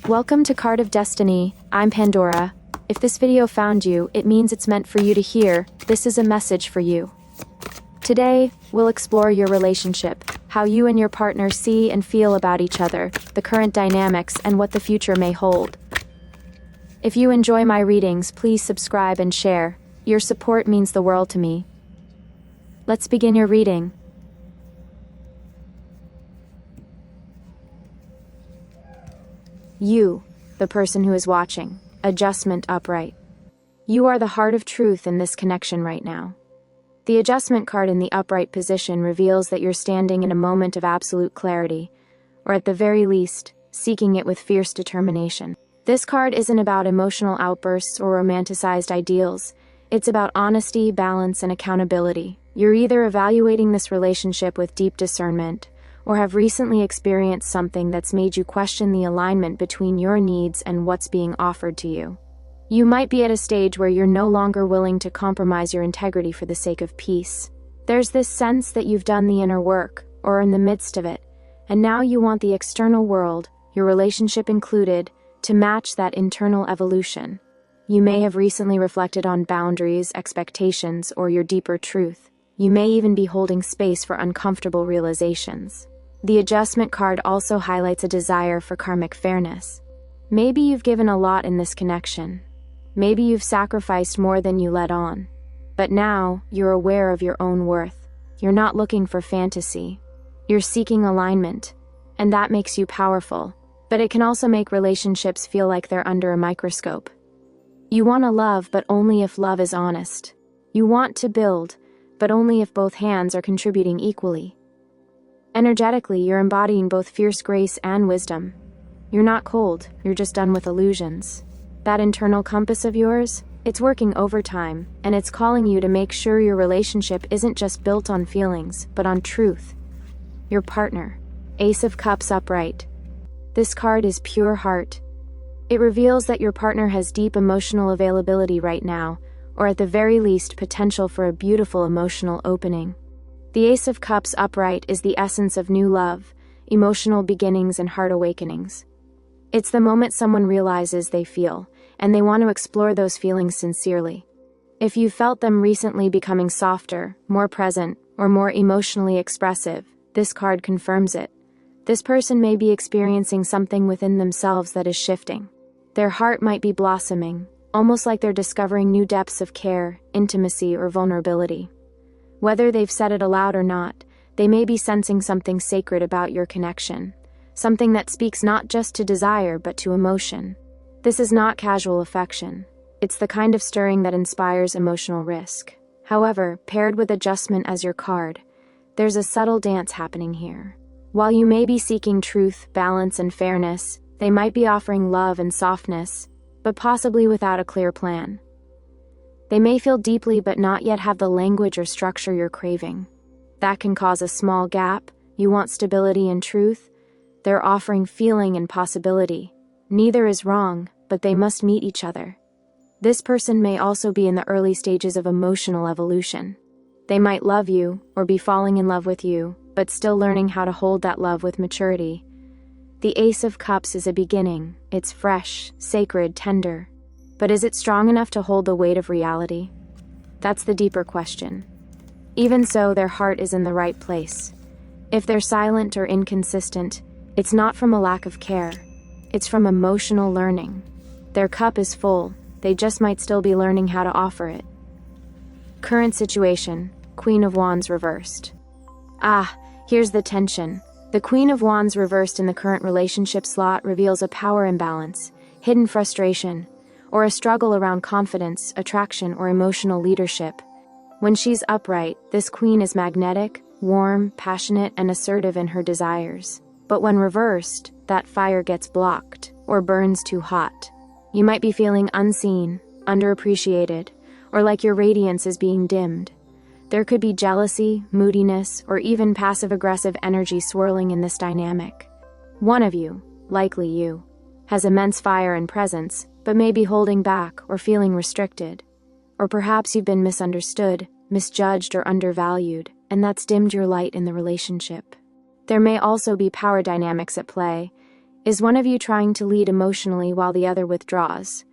Welcome to Card of Destiny. I'm Pandora. If this video found you, it means it's meant for you to hear. This is a message for you. Today, we'll explore your relationship, how you and your partner see and feel about each other, the current dynamics, and what the future may hold. If you enjoy my readings, please subscribe and share. Your support means the world to me. Let's begin your reading. You, the person who is watching, adjustment upright. You are the heart of truth in this connection right now. The adjustment card in the upright position reveals that you're standing in a moment of absolute clarity, or at the very least, seeking it with fierce determination. This card isn't about emotional outbursts or romanticized ideals. It's about honesty, balance, and accountability. You're either evaluating this relationship with deep discernment, or have recently experienced something that's made you question the alignment between your needs and what's being offered to you. You might be at a stage where you're no longer willing to compromise your integrity for the sake of peace. There's this sense that you've done the inner work, or are in the midst of it, and now you want the external world, your relationship included, to match that internal evolution. You may have recently reflected on boundaries, expectations, or your deeper truth. You may even be holding space for uncomfortable realizations. The adjustment card also highlights a desire for karmic fairness. Maybe you've given a lot in this connection. Maybe you've sacrificed more than you let on. But now, you're aware of your own worth. You're not looking for fantasy. You're seeking alignment. And that makes you powerful. But it can also make relationships feel like they're under a microscope. You want to love, but only if love is honest. You want to build, but only if both hands are contributing equally. Energetically, you're embodying both fierce grace and wisdom. You're not cold, you're just done with illusions. That internal compass of yours, it's working overtime, and it's calling you to make sure your relationship isn't just built on feelings, but on truth. Your partner, Ace of Cups upright. This card is pure heart. It reveals that your partner has deep emotional availability right now, or at the very least potential for a beautiful emotional opening. The Ace of Cups upright is the essence of new love, emotional beginnings, and heart awakenings. It's the moment someone realizes they feel, and they want to explore those feelings sincerely. If you felt them recently becoming softer, more present, or more emotionally expressive, this card confirms it. This person may be experiencing something within themselves that is shifting. Their heart might be blossoming, almost like they're discovering new depths of care, intimacy, or vulnerability. Whether they've said it aloud or not, they may be sensing something sacred about your connection, something that speaks not just to desire but to emotion. This is not casual affection. It's the kind of stirring that inspires emotional risk. However, paired with adjustment as your card, there's a subtle dance happening here. While you may be seeking truth, balance, and fairness, they might be offering love and softness, but possibly without a clear plan. They may feel deeply but not yet have the language or structure you're craving. That can cause a small gap. You want stability and truth. They're offering feeling and possibility. Neither is wrong, but they must meet each other. This person may also be in the early stages of emotional evolution. They might love you, or be falling in love with you, but still learning how to hold that love with maturity. The Ace of Cups is a beginning. It's fresh, sacred, tender. But is it strong enough to hold the weight of reality? That's the deeper question. Even so, their heart is in the right place. If they're silent or inconsistent, it's not from a lack of care. It's from emotional learning. Their cup is full. They just might still be learning how to offer it. Current situation, Queen of Wands reversed. Here's the tension. The Queen of Wands reversed in the current relationship slot reveals a power imbalance, hidden frustration, or a struggle around confidence, attraction, or emotional leadership. When she's upright, this queen is magnetic, warm, passionate, and assertive in her desires. But when reversed, that fire gets blocked, or burns too hot. You might be feeling unseen, underappreciated, or like your radiance is being dimmed. There could be jealousy, moodiness, or even passive-aggressive energy swirling in this dynamic. One of you, likely you, has immense fire and presence, but may be holding back or feeling restricted. Or perhaps you've been misunderstood, misjudged, or undervalued, and that's dimmed your light in the relationship. There may also be power dynamics at play. Is one of you trying to lead emotionally while the other withdraws?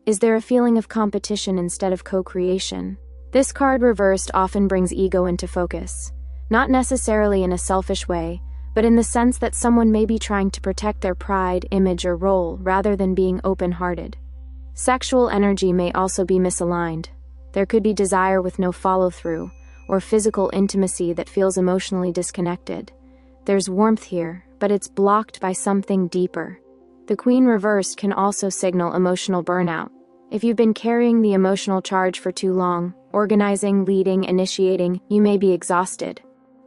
Is there a feeling of competition instead of co-creation? This card reversed often brings ego into focus, not necessarily in a selfish way, but in the sense that someone may be trying to protect their pride, image, or role rather than being open-hearted. Sexual energy may also be misaligned. There could be desire with no follow-through, or physical intimacy that feels emotionally disconnected. There's warmth here, but it's blocked by something deeper. The Queen reversed can also signal emotional burnout. If you've been carrying the emotional charge for too long, organizing, leading, initiating, you may be exhausted.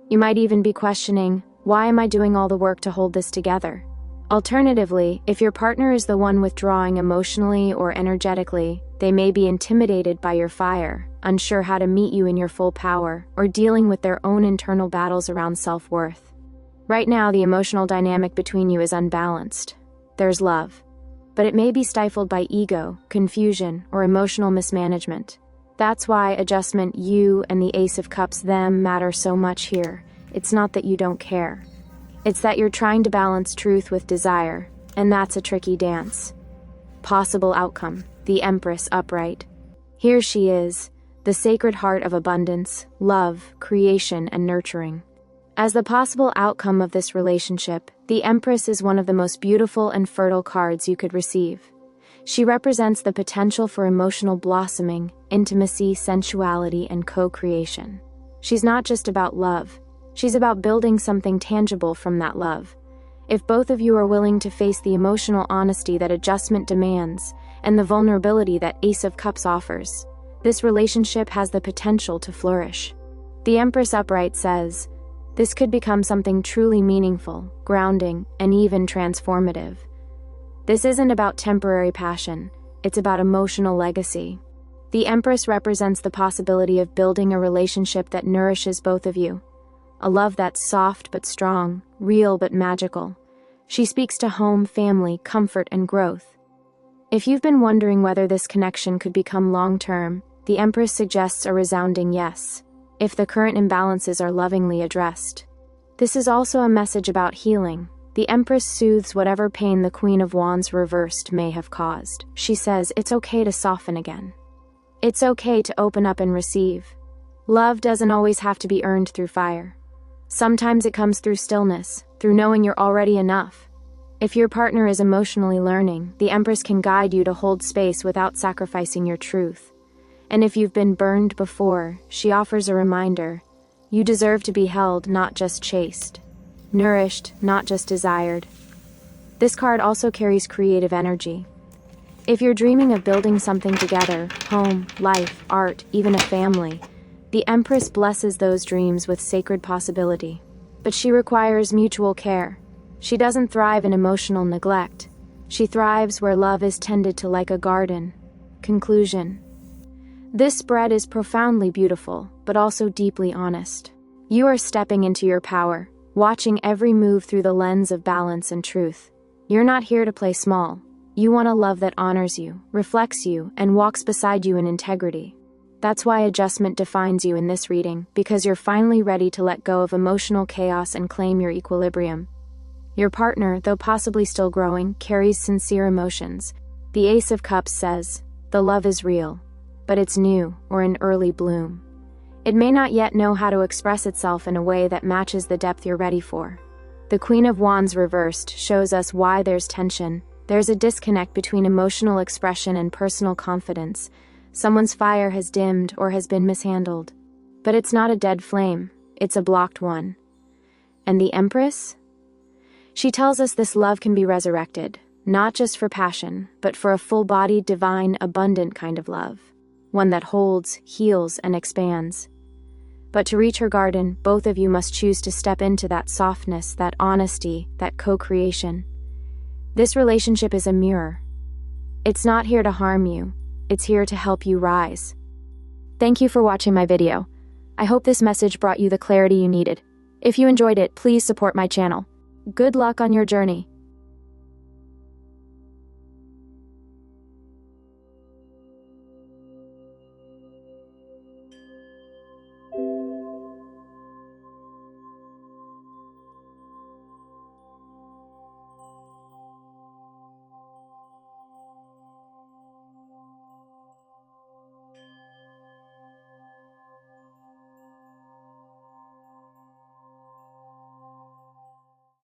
You might even be questioning, why am I doing all the work to hold this together? Alternatively, if your partner is the one withdrawing emotionally or energetically, they may be intimidated by your fire, unsure how to meet you in your full power, or dealing with their own internal battles around self-worth. Right now, the emotional dynamic between you is unbalanced. There's love, but it may be stifled by ego, confusion, or emotional mismanagement. That's why adjustment you and the Ace of Cups them matter so much here. It's not that you don't care. It's that you're trying to balance truth with desire, and that's a tricky dance. Possible outcome, the Empress upright. Here she is, the sacred heart of abundance, love, creation, and nurturing. As the possible outcome of this relationship, the Empress is one of the most beautiful and fertile cards you could receive. She represents the potential for emotional blossoming, intimacy, sensuality, and co-creation. She's not just about love. She's about building something tangible from that love. If both of you are willing to face the emotional honesty that adjustment demands and the vulnerability that Ace of Cups offers, this relationship has the potential to flourish. The Empress upright says, this could become something truly meaningful, grounding, and even transformative. This isn't about temporary passion, it's about emotional legacy. The Empress represents the possibility of building a relationship that nourishes both of you. A love that's soft but strong, real but magical. She speaks to home, family, comfort, and growth. If you've been wondering whether this connection could become long-term, the Empress suggests a resounding yes, if the current imbalances are lovingly addressed. This is also a message about healing. The Empress soothes whatever pain the Queen of Wands reversed may have caused. She says it's okay to soften again. It's okay to open up and receive. Love doesn't always have to be earned through fire. Sometimes it comes through stillness, through knowing you're already enough. If your partner is emotionally learning, the Empress can guide you to hold space without sacrificing your truth. And if you've been burned before, she offers a reminder. You deserve to be held, not just chased. Nourished, not just desired. This card also carries creative energy. If you're dreaming of building something together, home, life, art, even a family, the Empress blesses those dreams with sacred possibility. But she requires mutual care. She doesn't thrive in emotional neglect. She thrives where love is tended to like a garden. Conclusion. This spread is profoundly beautiful, but also deeply honest. You are stepping into your power, watching every move through the lens of balance and truth. You're not here to play small. You want a love that honors you, reflects you, and walks beside you in integrity. That's why adjustment defines you in this reading, because you're finally ready to let go of emotional chaos and claim your equilibrium. Your partner, though possibly still growing, carries sincere emotions. The Ace of Cups says, the love is real, but it's new or in early bloom. It may not yet know how to express itself in a way that matches the depth you're ready for. The Queen of Wands reversed shows us why there's tension. There's a disconnect between emotional expression and personal confidence. Someone's fire has dimmed or has been mishandled. But it's not a dead flame, it's a blocked one. And the Empress? She tells us this love can be resurrected, not just for passion, but for a full-bodied, divine, abundant kind of love. One that holds, heals, and expands. But to reach her garden, both of you must choose to step into that softness, that honesty, that co-creation. This relationship is a mirror. It's not here to harm you, it's here to help you rise. Thank you for watching my video. I hope this message brought you the clarity you needed. If you enjoyed it, please support my channel. Good luck on your journey.